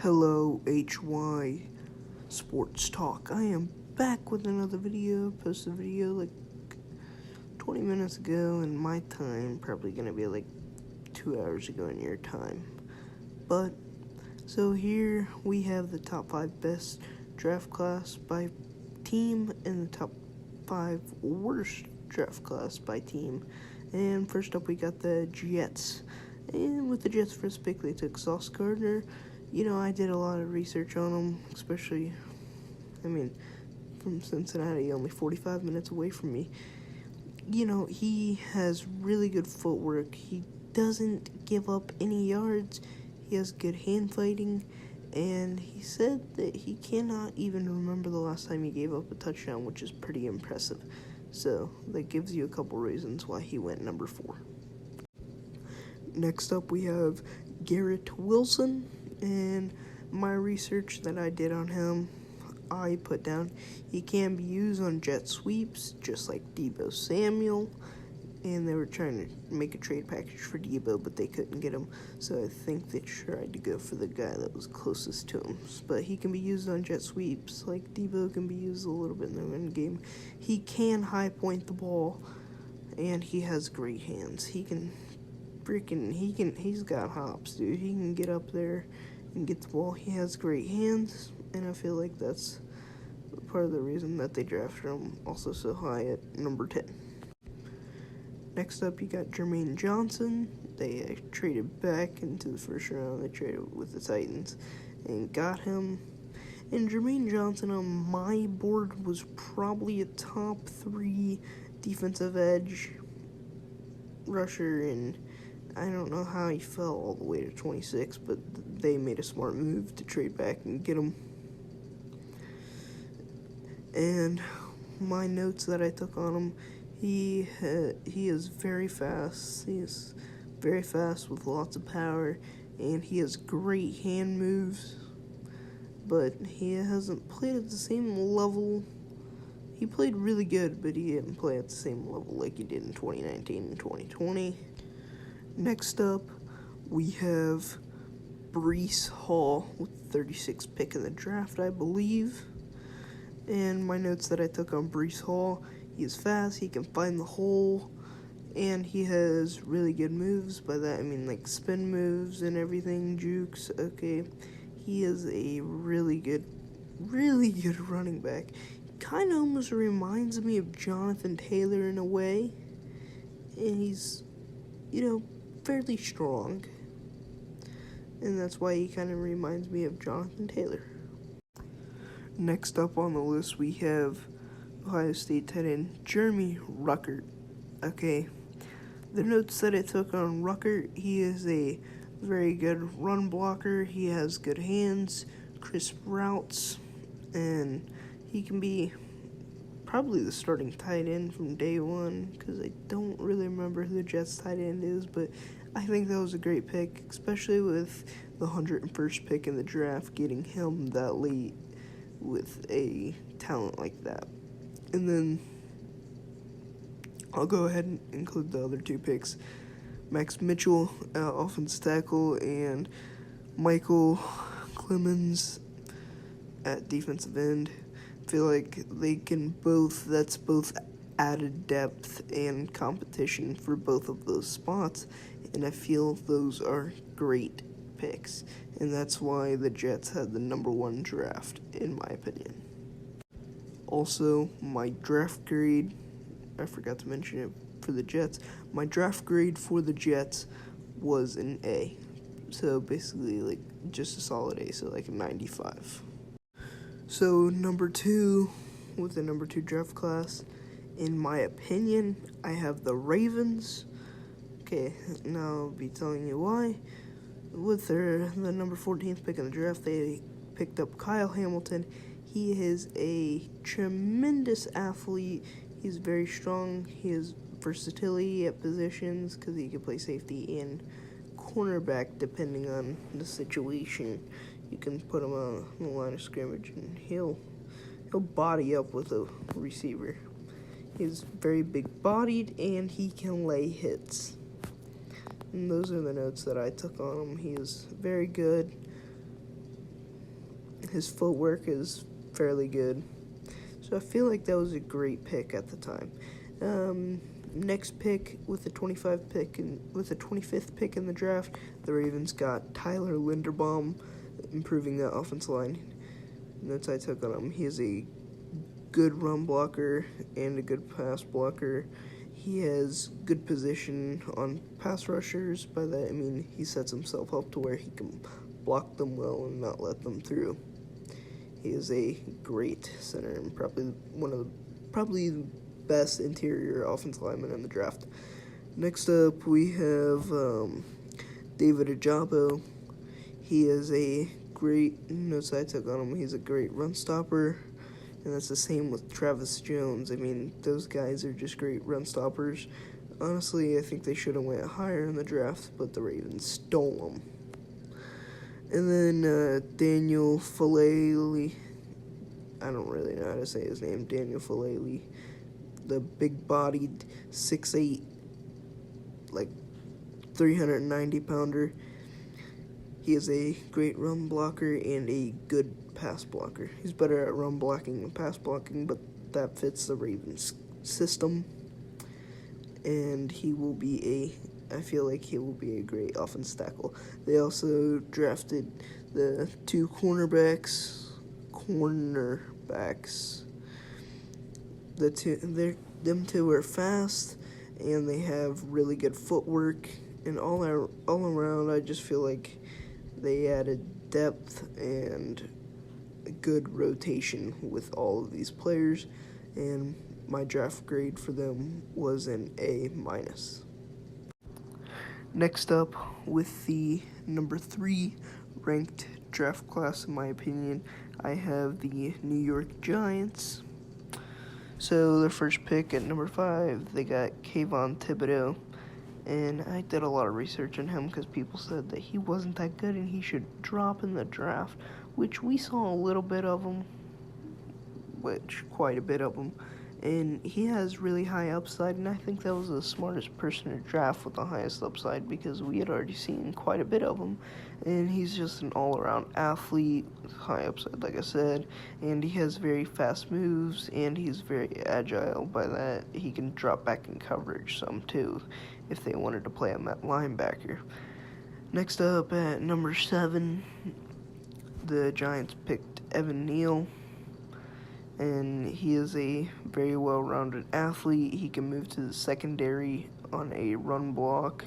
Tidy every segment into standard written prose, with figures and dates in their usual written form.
Hello, HY Sports Talk. I am back with another video. Posted a video like 20 minutes ago in my time. Probably going to be like 2 hours ago in your time. But, so here we have the top 5 best draft class by team and the top 5 worst draft class by team. And first up we got the Jets. And with the Jets' first pick, they took Sauce Gardner. You know, I did a lot of research on him, especially, from Cincinnati, only 45 minutes away from me. You know, he has really good footwork. He doesn't give up any yards. He has good hand fighting. And he said that he cannot even remember the last time he gave up a touchdown, which is pretty impressive. So, that gives you a couple reasons why he went number 4. Next up, we have Garrett Wilson. And my research that I did on him, I put down he can be used on jet sweeps, just like Deebo Samuel. And they were trying to make a trade package for Deebo, but they couldn't get him. So I think they tried to go for the guy that was closest to him. But he can be used on jet sweeps, like Deebo can be used a little bit in the run game. He can high point the ball, and he has great hands. He's got hops, dude. He can get up there and get the ball. He has great hands, and I feel like that's part of the reason that they drafted him also so high at number 10. Next up, you got Jermaine Johnson. They traded back into the first round. They traded with the Titans and got him. And Jermaine Johnson on my board was probably a top 3 defensive edge rusher, and I don't know how he fell all the way to 26, but they made a smart move to trade back and get him. And my notes that I took on him, he is very fast. He is very fast with lots of power, and he has great hand moves, but he hasn't played at the same level. He played really good, but he didn't play at the same level like he did in 2019 and 2020. Next up, we have Breece Hall with 36th pick in the draft, I believe. And my notes that I took on Breece Hall, he is fast, he can find the hole, and he has really good moves. By that I mean like spin moves and everything, jukes. Okay, he is a really good running back. Kind of almost reminds me of Jonathan Taylor in a way, and he's, fairly strong, and that's why he kind of reminds me of Jonathan Taylor. Next up on the list, we have Ohio State tight end Jeremy Ruckert. Okay, the notes that I took on Ruckert, he is a very good run blocker. He has good hands, crisp routes, and he can be probably the starting tight end from day one, because I don't really remember who the Jets tight end is, but I think that was a great pick, especially with the 101st pick in the draft, getting him that late with a talent like that. And then I'll go ahead and include the other 2 picks, Max Mitchell, offensive tackle, and Michael Clemens at defensive end. I feel like they can that's both added depth and competition for both of those spots, and I feel those are great picks, and that's why the Jets had the number 1 draft, in my opinion. Also, my draft grade, I forgot to mention it for the Jets, my draft grade for the Jets was an A, so basically like just a solid A, so like a 95. So number 2, with the number 2 draft class, in my opinion, I have the Ravens. Okay, now I'll be telling you why. With the number 14th pick in the draft, they picked up Kyle Hamilton. He is a tremendous athlete. He's very strong. He has versatility at positions because he can play safety and cornerback depending on the situation. You can put him on the line of scrimmage, and he'll body up with a receiver. He's very big-bodied, and he can lay hits. And those are the notes that I took on him. He is very good. his footwork is fairly good. So I feel like that was a great pick at the time. Next pick with the 25th pick in the draft, the Ravens got Tyler Linderbaum, improving the offensive line. Notes I took on him: he is a good run blocker and a good pass blocker. He has good position on pass rushers. By that I mean he sets himself up to where he can block them well and not let them through. He is a great center and probably the best interior offensive lineman in the draft. Next up, we have David Ojabo. He is a great, notes I took on him, he's a great run stopper, and that's the same with Travis Jones. I mean, those guys are just great run stoppers. Honestly, I think they should have went higher in the draft, but the Ravens stole them. And then Daniel Falele, I don't really know how to say his name, Daniel Falele, the big-bodied 6'8", like 390-pounder. He is a great run blocker and a good pass blocker. He's better at run blocking than pass blocking, but that fits the Ravens system. And I feel like he will be a great offensive tackle. They also drafted the two cornerbacks. Them two are fast, and they have really good footwork. And all around, I just feel like they added depth and a good rotation with all of these players. And my draft grade for them was an A-. Next up, with the number 3 ranked draft class, in my opinion, I have the New York Giants. So their first pick at number 5, they got Kayvon Thibodeau. And I did a lot of research on him because people said that he wasn't that good and he should drop in the draft, which we saw a little bit of him, quite a bit of him. And he has really high upside, and I think that was the smartest person to draft with the highest upside because we had already seen quite a bit of him. And he's just an all-around athlete with high upside, like I said, and he has very fast moves, and he's very agile. By that, he can drop back in coverage some too, if they wanted to play him at linebacker. Next up at number 7, the Giants picked Evan Neal. And he is a very well-rounded athlete. He can move to the secondary on a run block.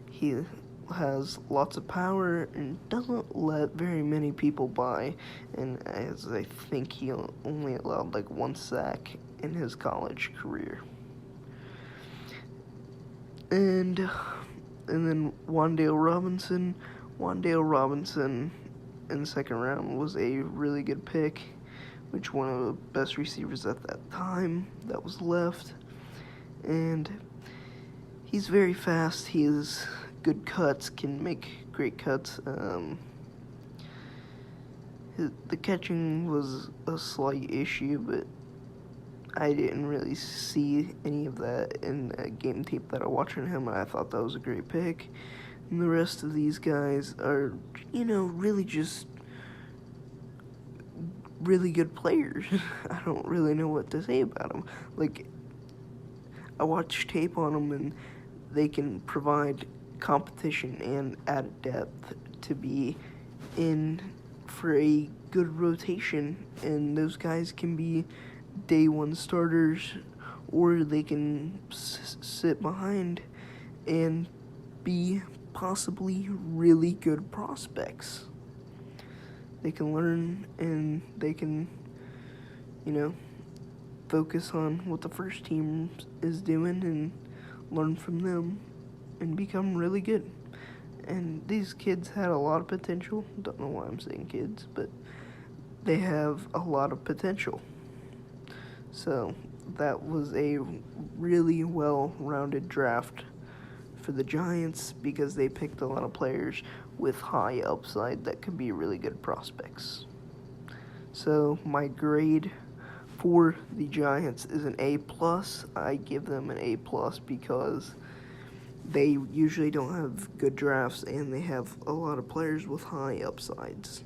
He has lots of power and doesn't let very many people by. And as I think he only allowed like 1 sack in his college career. And then Wan'Dale Robinson. Wan'Dale Robinson in the second round was a really good pick, which one of the best receivers at that time that was left. And he's very fast. He has good cuts, can make great cuts. The catching was a slight issue, but I didn't really see any of that in the game tape that I watched on him, and I thought that was a great pick. And the rest of these guys are, really just really good players. I don't really know what to say about them. Like, I watched tape on them, and they can provide competition and add depth to be in for a good rotation, and those guys can be day 1 starters, or they can sit behind and be possibly really good prospects. They can learn, and they can, focus on what the first team is doing and learn from them and become really good. And these kids had a lot of potential. Don't know why I'm saying kids, but they have a lot of potential. So that was a really well-rounded draft for the Giants because they picked a lot of players with high upside that could be really good prospects. So my grade for the Giants is an A+. I give them an A+ because they usually don't have good drafts and they have a lot of players with high upsides.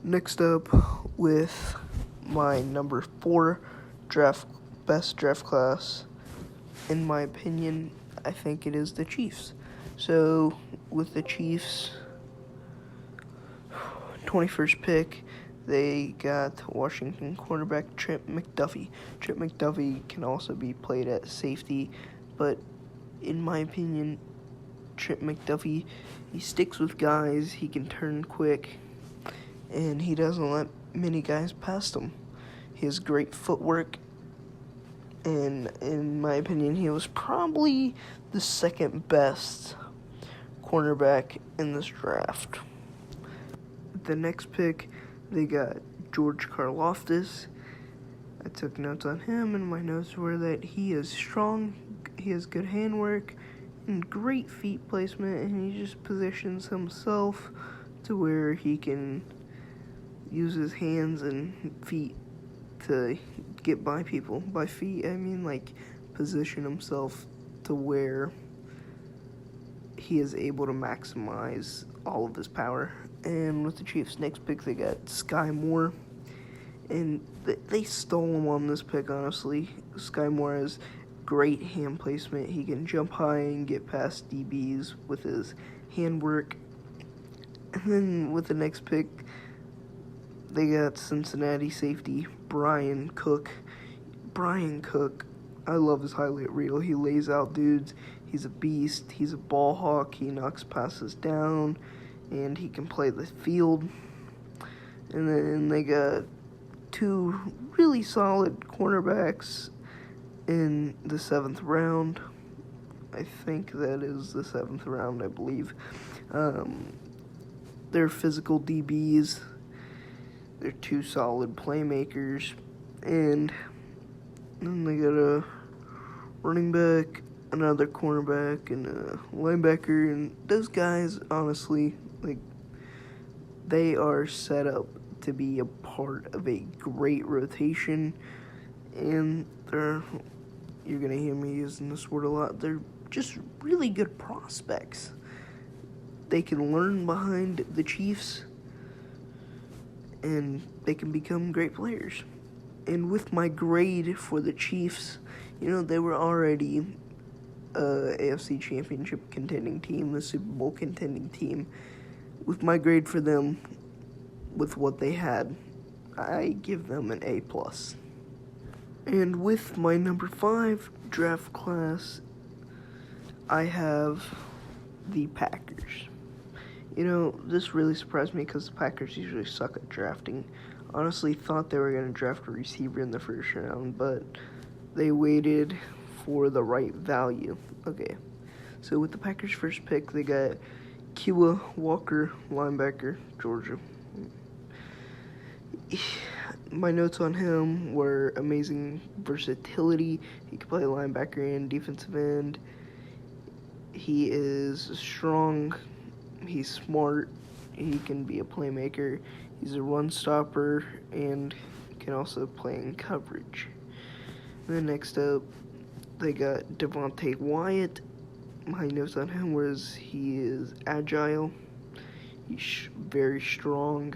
Next up, with my number 4 best draft class, in my opinion, I think it is the Chiefs. So, with the Chiefs' 21st pick, they got Washington cornerback Trent McDuffie. Trent McDuffie can also be played at safety, but in my opinion, Trent McDuffie, he sticks with guys, he can turn quick, and he doesn't let many guys past him. He has great footwork, and in my opinion, he was probably the second best cornerback in this draft. The next pick, they got George Karlaftis. I took notes on him, and my notes were that he is strong, he has good handwork, and great feet placement, and he just positions himself to where he can use his hands and feet to get by people. By feet, I mean like position himself to where he is able to maximize all of his power. And with the Chiefs' next pick, they got Sky Moore. And they stole him on this pick, honestly. Sky Moore has great hand placement. He can jump high and get past DBs with his handwork. And then with the next pick, they got Cincinnati safety Brian Cook. Brian Cook, I love his highlight reel. He lays out dudes. He's a beast. He's a ball hawk. He knocks passes down, and he can play the field. And then they got 2 really solid cornerbacks in the 7th round. I think that is the 7th round, I believe. They're physical DBs. They're 2 solid playmakers. And then they got a running back, another cornerback, and a linebacker. And those guys, honestly, they are set up to be a part of a great rotation. And you're going to hear me using this word a lot, they're just really good prospects. They can learn behind the Chiefs, and they can become great players. And with my grade for the Chiefs, they were already a AFC Championship contending team, a Super Bowl contending team. With my grade for them, with what they had, I give them an A+. And with my number 5 draft class, I have the Packers. This really surprised me because the Packers usually suck at drafting. Honestly, thought they were going to draft a receiver in the first round, but they waited for the right value. Okay, so with the Packers' first pick, they got Kua Walker, linebacker, Georgia. My notes on him were amazing versatility. He can play linebacker and defensive end. He is strong. He's smart. He can be a playmaker. He's a run stopper and can also play in coverage. And then next up, they got Devontae Wyatt. My notes on him was he is agile. He's very strong.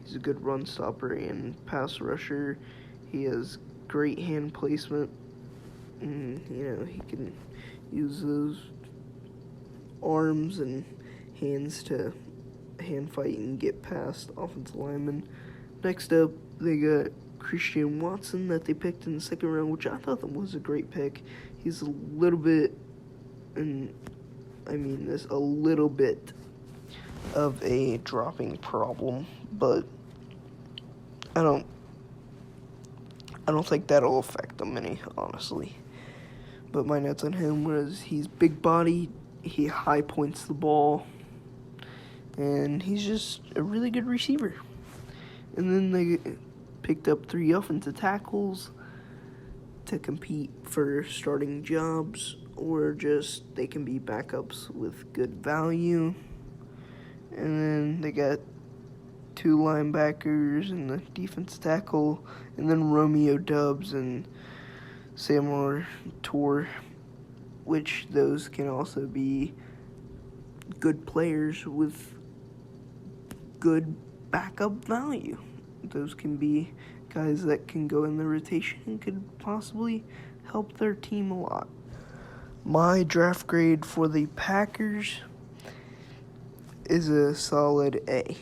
He's a good run stopper and pass rusher. He has great hand placement. And, he can use those arms and hands to hand fight and get past offensive linemen. Next up, they got Christian Watson that they picked in the 2nd round, which I thought that was a great pick. He's a little bit, and I mean this, a little bit of a dropping problem, but I don't think that'll affect him any, honestly. But my notes on him was he's big body, he high points the ball, and he's just a really good receiver. And then they picked up 3 offensive tackles to compete for starting jobs, or just they can be backups with good value. And then they got 2 linebackers and the defense tackle, and then Romeo Doubs and Samuel Tour, which those can also be good players with good backup value. Those can be guys that can go in the rotation and could possibly help their team a lot. My draft grade for the Packers is a solid A.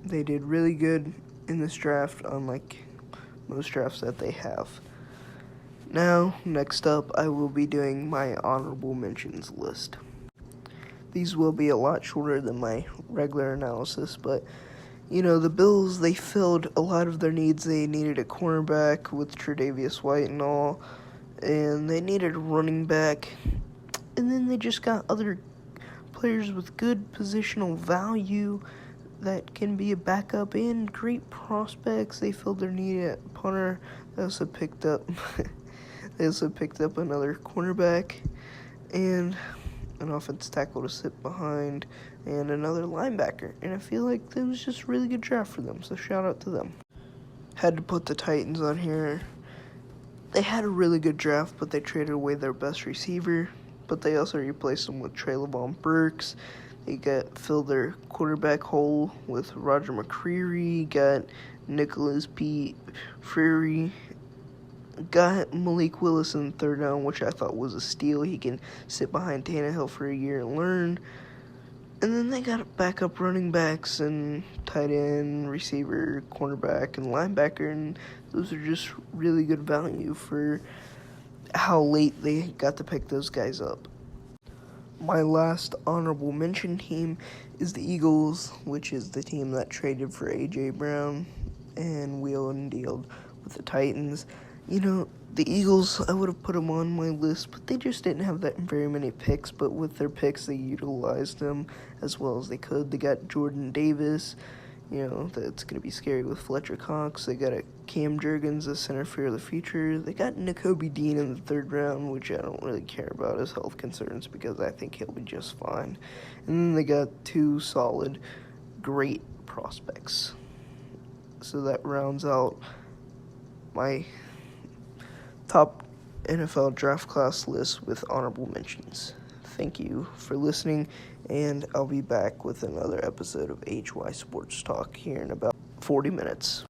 They did really good in this draft, unlike most drafts that they have. Now, next up, I will be doing my honorable mentions list. These will be a lot shorter than my regular analysis, but the Bills, they filled a lot of their needs. They needed a cornerback with Tre'Davious White and all, and they needed a running back, and then they just got other players with good positional value that can be a backup and great prospects. They filled their need at punter. They also picked up another cornerback and an offensive tackle to sit behind and another linebacker. And I feel like that was just a really good draft for them, so shout out to them. Had to put the Titans on here. They had a really good draft, but they traded away their best receiver. But they also replaced him with Treylon Burks. They filled their quarterback hole with Roger McCreary, got Nicholas P. Freary, got Malik Willis in the third round, which I thought was a steal. He can sit behind Tannehill for a year and learn. And then they got backup running backs and tight end, receiver, cornerback, and linebacker, and those are just really good value for how late they got to pick those guys up. My last honorable mention team is the Eagles, which is the team that traded for A.J. Brown and wheeled and dealed with the Titans. The Eagles, I would have put them on my list, but they just didn't have that very many picks. But with their picks, they utilized them as well as they could. They got Jordan Davis. That's going to be scary with Fletcher Cox. They got a Cam Jurgens, a center for the future. They got Nakobe Dean in the third round, which I don't really care about his health concerns because I think he'll be just fine. And then they got two solid, great prospects. So that rounds out my top NFL draft class list with honorable mentions. Thank you for listening, and I'll be back with another episode of HY Sports Talk here in about 40 minutes.